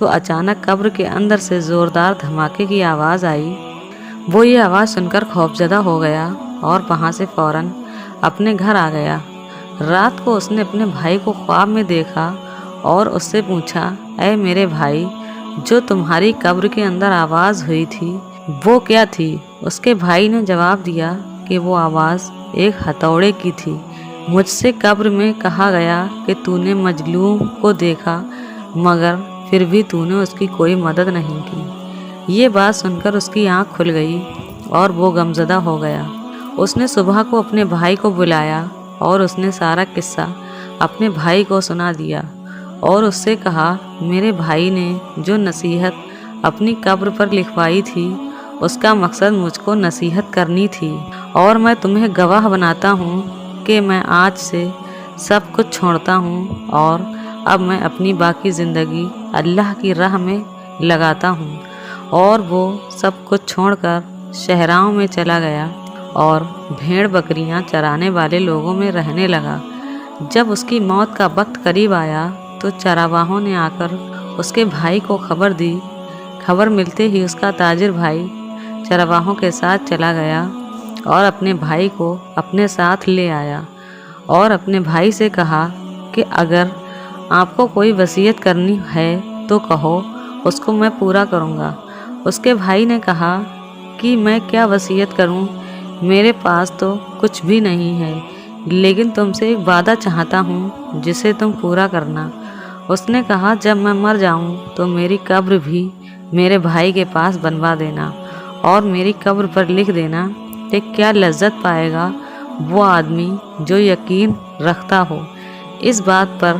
تو اچانک قبر کے اندر سے زوردار دھماکے کی آواز آئی۔ وہ یہ آواز سن کر خوفزدہ ہو گیا اور وہاں سے فوراً اپنے گھر آ گیا۔ رات کو اس نے اپنے بھائی کو خواب میں دیکھا اور اس سے پوچھا، اے میرے بھائی، جو تمہاری قبر کے اندر آواز ہوئی تھی وہ کیا تھی؟ اس کے بھائی نے جواب دیا کہ وہ آواز ایک ہتھوڑے کی تھی۔ مجھ سے قبر میں کہا گیا کہ تو نے مظلوم کو دیکھا مگر پھر بھی تو نے اس کی کوئی مدد نہیں کی۔ یہ بات سن کر اس کی آنکھ کھل گئی اور وہ غمزدہ ہو گیا۔ اس نے صبح کو اپنے بھائی کو بلایا اور اس نے سارا قصہ اپنے بھائی کو سنا دیا اور اس سے کہا، میرے بھائی نے جو نصیحت اپنی قبر پر لکھوائی تھی اس کا مقصد مجھ کو نصیحت کرنی تھی، اور میں تمہیں گواہ بناتا ہوں کہ میں آج سے سب کچھ چھوڑتا ہوں اور اب میں اپنی باقی زندگی اللہ کی راہ میں لگاتا ہوں۔ اور وہ سب کچھ چھوڑ کر صحراؤں میں چلا گیا اور بھیڑ بکریاں چرانے والے لوگوں میں رہنے لگا۔ جب اس کی موت کا وقت قریب آیا تو چراواہوں نے آ کر اس کے بھائی کو خبر دی۔ خبر ملتے ہی اس کا تاجر بھائی چراواہوں کے ساتھ چلا گیا اور اپنے بھائی کو اپنے ساتھ لے آیا اور اپنے بھائی سے کہا کہ اگر آپ کو کوئی وصیت کرنی ہے تو کہو، اس کو میں پورا کروں گا۔ اس کے بھائی نے کہا کہ میں کیا وصیت کروں، میرے پاس تو کچھ بھی نہیں ہے، لیکن تم سے ایک وعدہ چاہتا ہوں جسے تم پورا کرنا۔ اس نے کہا، جب میں مر جاؤں تو میری قبر بھی میرے بھائی کے پاس بنوا دینا اور میری قبر پر لکھ دینا کہ کیا لذت پائے گا وہ آدمی جو یقین رکھتا ہو اس بات پر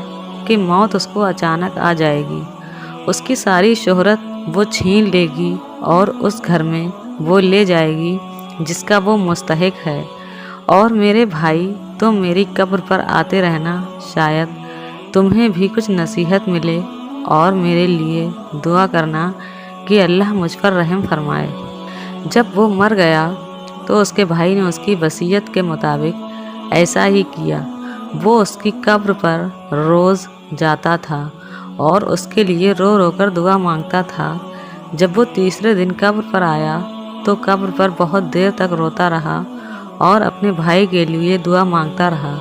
کہ موت اس کو اچانک آ جائے گی، اس کی ساری شہرت وہ چھین لے گی اور اس گھر میں وہ لے جائے گی جس کا وہ مستحق ہے۔ اور میرے بھائی، تم میری قبر پر آتے رہنا، شاید تمہیں بھی کچھ نصیحت ملے، اور میرے لیے دعا کرنا کہ اللہ مجھ پر رحم فرمائے۔ جب وہ مر گیا تو اس کے بھائی نے اس کی وصیت کے مطابق ایسا ہی کیا۔ وہ اس کی قبر پر روز جاتا تھا اور اس کے لیے رو رو کر دعا مانگتا تھا۔ جب وہ تیسرے دن قبر پر آیا تو قبر پر بہت دیر تک روتا رہا اور اپنے بھائی کے لیے دعا مانگتا رہا،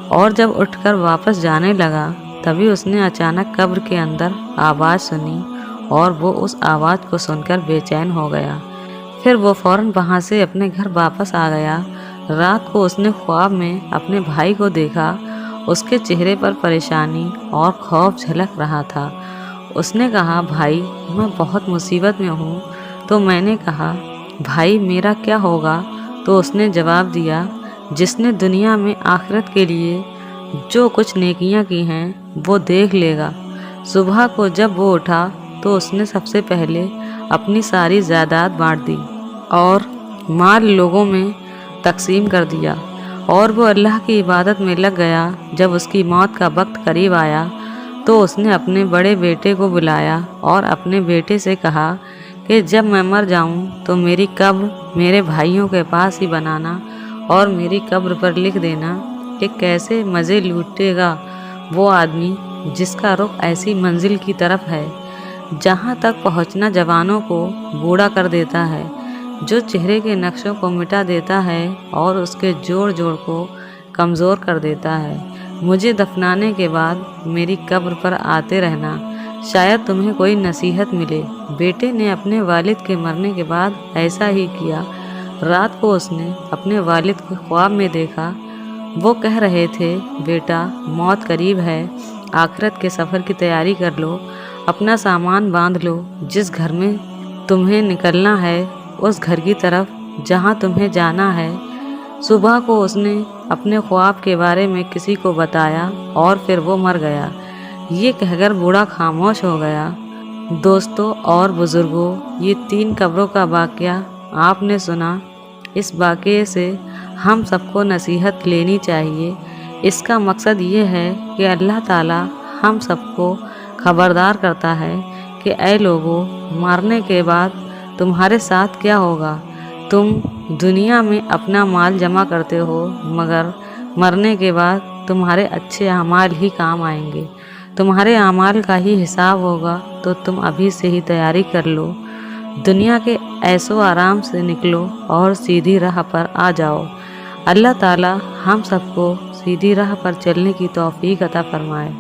اور جب اٹھ کر واپس جانے لگا تبھی اس نے اچانک قبر کے اندر آواز سنی اور وہ اس آواز کو سن کر بے چین ہو گیا۔ پھر وہ فوراً وہاں سے اپنے گھر واپس آ گیا۔ رات کو اس نے خواب میں اپنے بھائی کو دیکھا، اس کے چہرے پر پریشانی اور خوف جھلک رہا تھا۔ اس نے کہا، بھائی، میں بہت مصیبت میں ہوں۔ تو میں نے کہا، بھائی میرا کیا ہوگا؟ تو اس نے جواب دیا، جس نے دنیا میں آخرت کے لیے جو کچھ نیکیاں کی ہیں وہ دیکھ لے گا۔ صبح کو جب وہ اٹھا تو اس نے سب سے پہلے اپنی ساری جائیداد بانٹ دی اور مال لوگوں میں تقسیم کر دیا، اور وہ اللہ کی عبادت میں لگ گیا۔ جب اس کی موت کا وقت قریب آیا تو اس نے اپنے بڑے بیٹے کو بلایا اور اپنے بیٹے سے کہا کہ جب میں مر جاؤں تو میری قبر میرے بھائیوں کے پاس ہی بنانا اور میری قبر پر لکھ دینا کہ کیسے مزے لوٹے گا وہ آدمی جس کا رخ ایسی منزل کی طرف ہے جہاں تک پہنچنا جوانوں کو بوڑھا کر دیتا ہے، جو چہرے کے نقشوں کو مٹا دیتا ہے اور اس کے جوڑ جوڑ کو کمزور کر دیتا ہے۔ مجھے دفنانے کے بعد میری قبر پر آتے رہنا، شاید تمہیں کوئی نصیحت ملے۔ بیٹے نے اپنے والد کے مرنے کے بعد ایسا ہی کیا۔ رات کو اس نے اپنے والد کو خواب میں دیکھا۔ وہ کہہ رہے تھے، بیٹا، موت قریب ہے، آخرت کے سفر کی تیاری کر لو، اپنا سامان باندھ لو، جس گھر میں تمہیں نکلنا ہے اس گھر کی طرف جہاں تمہیں جانا ہے۔ صبح کو اس نے اپنے خواب کے بارے میں کسی کو بتایا اور پھر وہ مر گیا۔ یہ کہہ کر بوڑھا خاموش ہو گیا۔ دوستوں اور بزرگوں، یہ 3 قبروں کا واقعہ آپ نے سنا۔ اس واقعے سے ہم سب کو نصیحت لینی چاہیے۔ اس کا مقصد یہ ہے کہ اللہ تعالیٰ ہم سب کو خبردار کرتا ہے کہ اے لوگوں، مرنے کے بعد تمہارے ساتھ کیا ہوگا؟ تم دنیا میں اپنا مال جمع کرتے ہو مگر مرنے کے بعد تمہارے اچھے اعمال ہی کام آئیں گے۔ تمہارے اعمال کا ہی حساب ہوگا تو تم ابھی سے ہی تیاری کر لو۔ دنیا کے عیش و آرام سے نکلو اور سیدھی راہ پر آ جاؤ۔ اللہ تعالی ہم سب کو سیدھی راہ پر چلنے کی توفیق عطا فرمائے۔